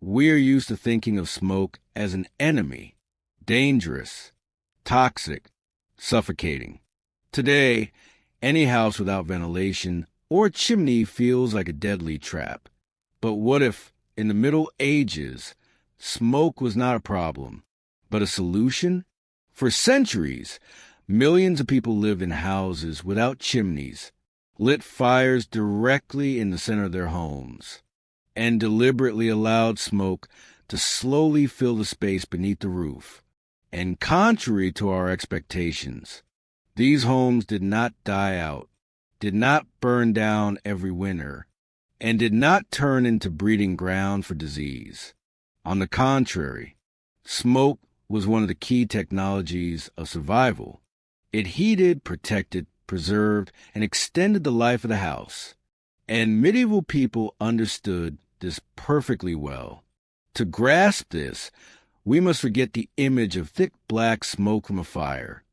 We are used to thinking of smoke as an enemy, dangerous, toxic, suffocating. Today, any house without ventilation or chimney feels like a deadly trap. But what if, in the Middle Ages, smoke was not a problem, but a solution? For centuries, millions of people lived in houses without chimneys, lit fires directly in the center of their homes, and deliberately allowed smoke to slowly fill the space beneath the roof. And contrary to our expectations, these homes did not die out, did not burn down every winter, and did not turn into breeding ground for disease. On the contrary, smoke was one of the key technologies of survival. It heated, protected, preserved, and extended the life of the house. And medieval people understood this perfectly well. To grasp this, we must forget the image of thick black smoke from a fire.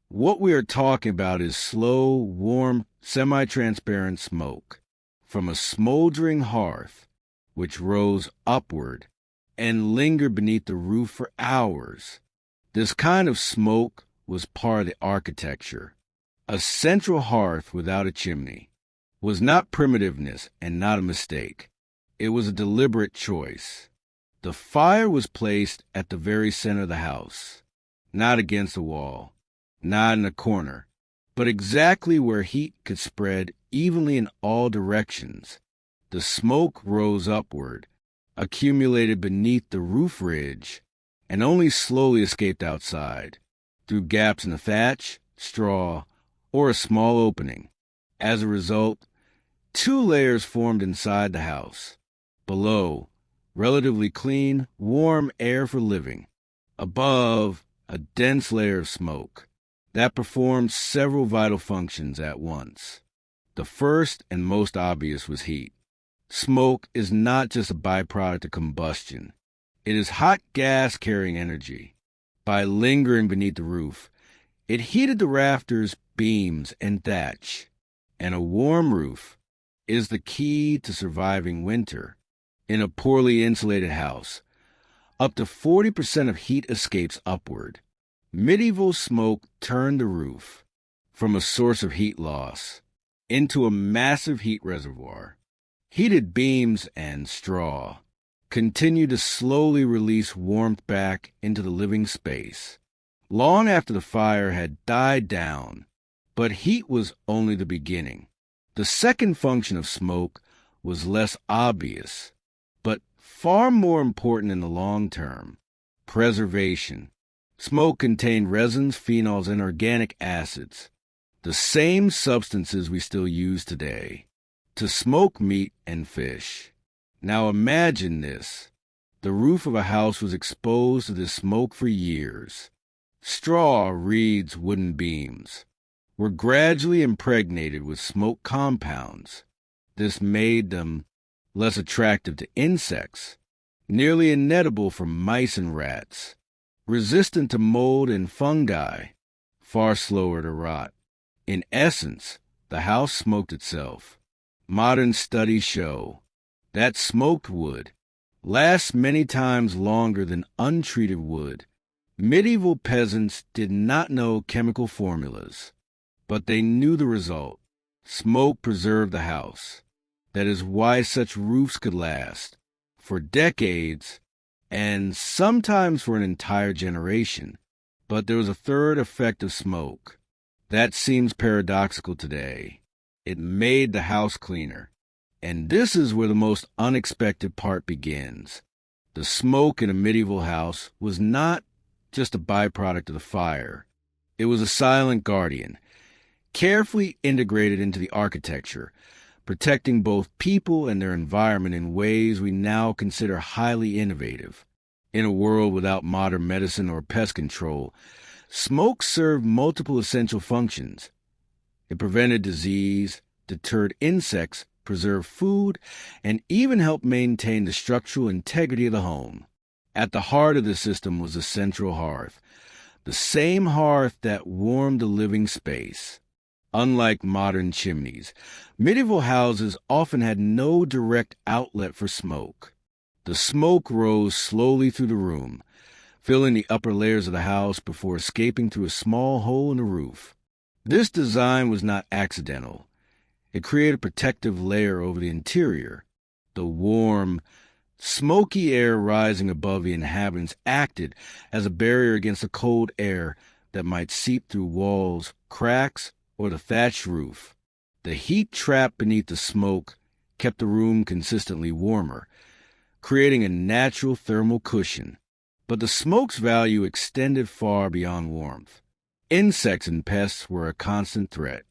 What we are talking about is slow, warm, semi-transparent smoke from a smoldering hearth, which rose upward and lingered beneath the roof for hours. This kind of smoke was part of the architecture. A central hearth without a chimney was not primitiveness and not a mistake. It was a deliberate choice. The fire was placed at the very center of the house, not against the wall, not in a corner, but exactly where heat could spread evenly in all directions. The smoke rose upward, accumulated beneath the roof ridge, and only slowly escaped outside, through gaps in the thatch, straw, or a small opening. As a result, two layers formed inside the house. Below, relatively clean, warm air for living. Above, a dense layer of smoke that performed several vital functions at once. The first and most obvious was heat. Smoke is not just a byproduct of combustion. It is hot gas carrying energy. By lingering beneath the roof, it heated the rafters, beams, and thatch. And a warm roof is the key to surviving winter. In a poorly insulated house, up to 40% of heat escapes upward. Medieval smoke turned the roof from a source of heat loss into a massive heat reservoir. Heated beams and straw continue to slowly release warmth back into the living space, long after the fire had died down. But heat was only the beginning. The second function of smoke was less obvious, but far more important in the long term: preservation. Smoke contained resins, phenols, and organic acids, the same substances we still use today, to smoke meat and fish. Now imagine this. The roof of a house was exposed to this smoke for years. Straw, reeds, wooden beams were gradually impregnated with smoke compounds. This made them less attractive to insects, nearly inedible for mice and rats, resistant to mold and fungi, far slower to rot. In essence, the house smoked itself. Modern studies show that smoked wood lasts many times longer than untreated wood. Medieval peasants did not know chemical formulas, but they knew the result. Smoke preserved the house. That is why such roofs could last for decades and sometimes for an entire generation. But there was a third effect of smoke. That seems paradoxical today. It made the house cleaner. And this is where the most unexpected part begins. The smoke in a medieval house was not just a byproduct of the fire. It was a silent guardian, carefully integrated into the architecture, protecting both people and their environment in ways we now consider highly innovative. In a world without modern medicine or pest control, smoke served multiple essential functions. It prevented disease, deterred insects, preserved food, and even helped maintain the structural integrity of the home. At the heart of the system was the central hearth, the same hearth that warmed the living space. Unlike modern chimneys, medieval houses often had no direct outlet for smoke. The smoke rose slowly through the room, filling the upper layers of the house before escaping through a small hole in the roof. This design was not accidental. It created a protective layer over the interior. The warm, smoky air rising above the inhabitants acted as a barrier against the cold air that might seep through walls, cracks, or the thatched roof. The heat trapped beneath the smoke kept the room consistently warmer, creating a natural thermal cushion. But the smoke's value extended far beyond warmth. Insects and pests were a constant threat.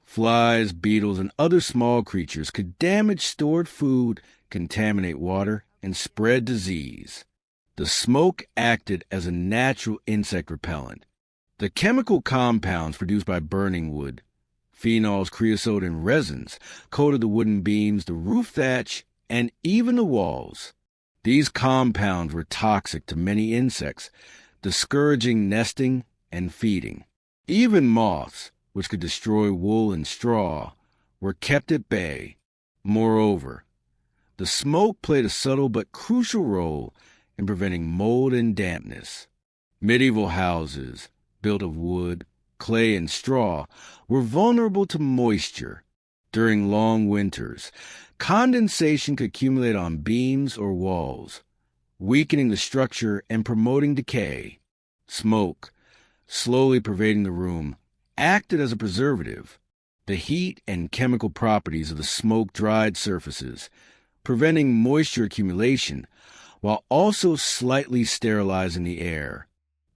Flies, beetles, and other small creatures could damage stored food, contaminate water, and spread disease. The smoke acted as a natural insect repellent. The chemical compounds produced by burning wood, phenols, creosote, and resins, coated the wooden beams, the roof thatch, and even the walls. These compounds were toxic to many insects, discouraging nesting and feeding. Even moths, which could destroy wool and straw, were kept at bay. Moreover, the smoke played a subtle but crucial role in preventing mold and dampness. Medieval houses, built of wood, clay, and straw, were vulnerable to moisture. During long winters, condensation could accumulate on beams or walls, weakening the structure and promoting decay. Smoke, slowly pervading the room, acted as a preservative. The heat and chemical properties of the smoke dried surfaces, preventing moisture accumulation, while also slightly sterilizing the air.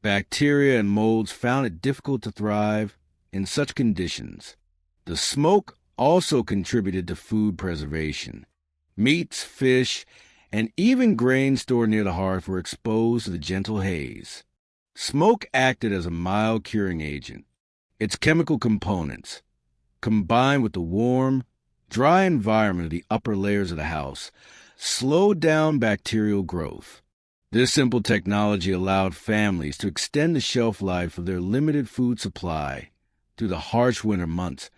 Bacteria and molds found it difficult to thrive in such conditions. The smoke also contributed to food preservation. Meats, fish, and even grain stored near the hearth were exposed to the gentle haze. Smoke acted as a mild curing agent. Its chemical components, combined with the warm, dry environment of the upper layers of the house, slowed down bacterial growth. This simple technology allowed families to extend the shelf life of their limited food supply through the harsh winter months,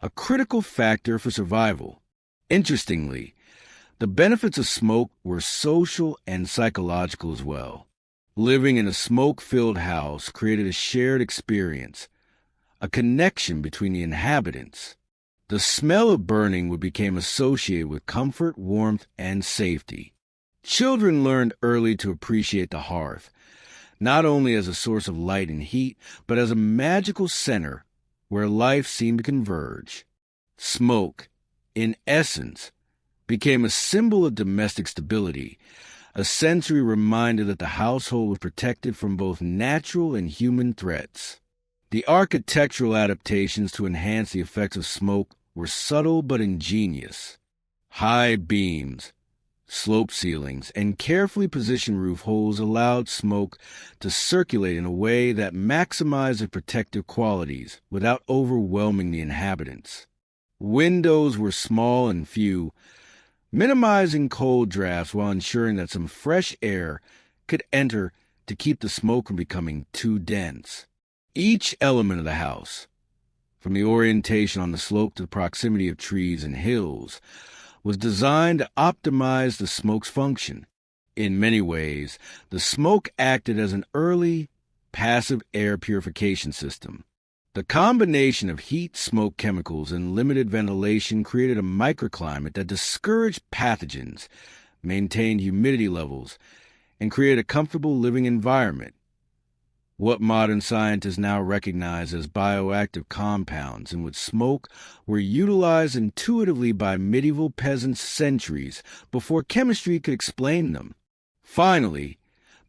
a critical factor for survival. Interestingly, the benefits of smoke were social and psychological as well. Living in a smoke-filled house created a shared experience, a connection between the inhabitants. The smell of burning would become associated with comfort, warmth, and safety. Children learned early to appreciate the hearth, not only as a source of light and heat, but as a magical center where life seemed to converge. Smoke, in essence, became a symbol of domestic stability, a sensory reminder that the household was protected from both natural and human threats. The architectural adaptations to enhance the effects of smoke were subtle but ingenious. High beams, slope ceilings, and carefully positioned roof holes allowed smoke to circulate in a way that maximized its protective qualities without overwhelming the inhabitants. Windows were small and few, minimizing cold drafts while ensuring that some fresh air could enter to keep the smoke from becoming too dense. Each element of the house, from the orientation on the slope to the proximity of trees and hills, was designed to optimize the smoke's function. In many ways, the smoke acted as an early, passive air purification system. The combination of heat, smoke chemicals, and limited ventilation created a microclimate that discouraged pathogens, maintained humidity levels, and created a comfortable living environment. What modern scientists now recognize as bioactive compounds in which smoke were utilized intuitively by medieval peasants centuries before chemistry could explain them. Finally,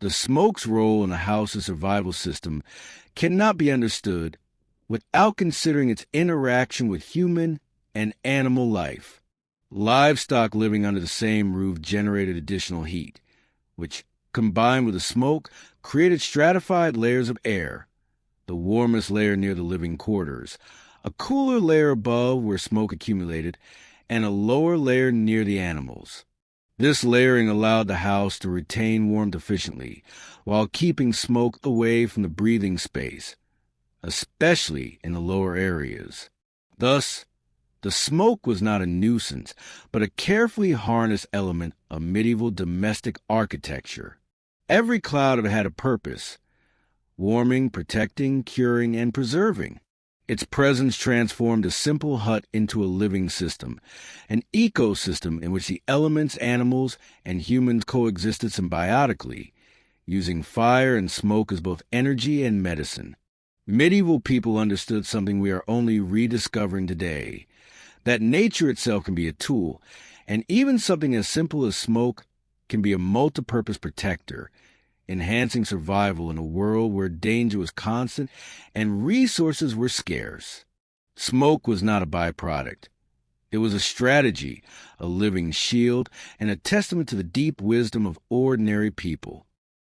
the smoke's role in the house's survival system cannot be understood without considering its interaction with human and animal life. Livestock living under the same roof generated additional heat, which, combined with the smoke, created stratified layers of air, the warmest layer near the living quarters, a cooler layer above where smoke accumulated, and a lower layer near the animals. This layering allowed the house to retain warmth efficiently, while keeping smoke away from the breathing space, especially in the lower areas. Thus, The smoke was not a nuisance, but a carefully harnessed element of medieval domestic architecture. Every cloud of it had a purpose: warming, protecting, curing, and preserving. Its presence transformed a simple hut into a living system, an ecosystem in which the elements, animals, and humans coexisted symbiotically, using fire and smoke as both energy and medicine. Medieval people understood something we are only rediscovering today: that nature itself can be a tool, and even something as simple as smoke can be a multi-purpose protector, enhancing survival in a world where danger was constant and resources were scarce. Smoke was not a byproduct. It was a strategy, a living shield, and a testament to the deep wisdom of ordinary people.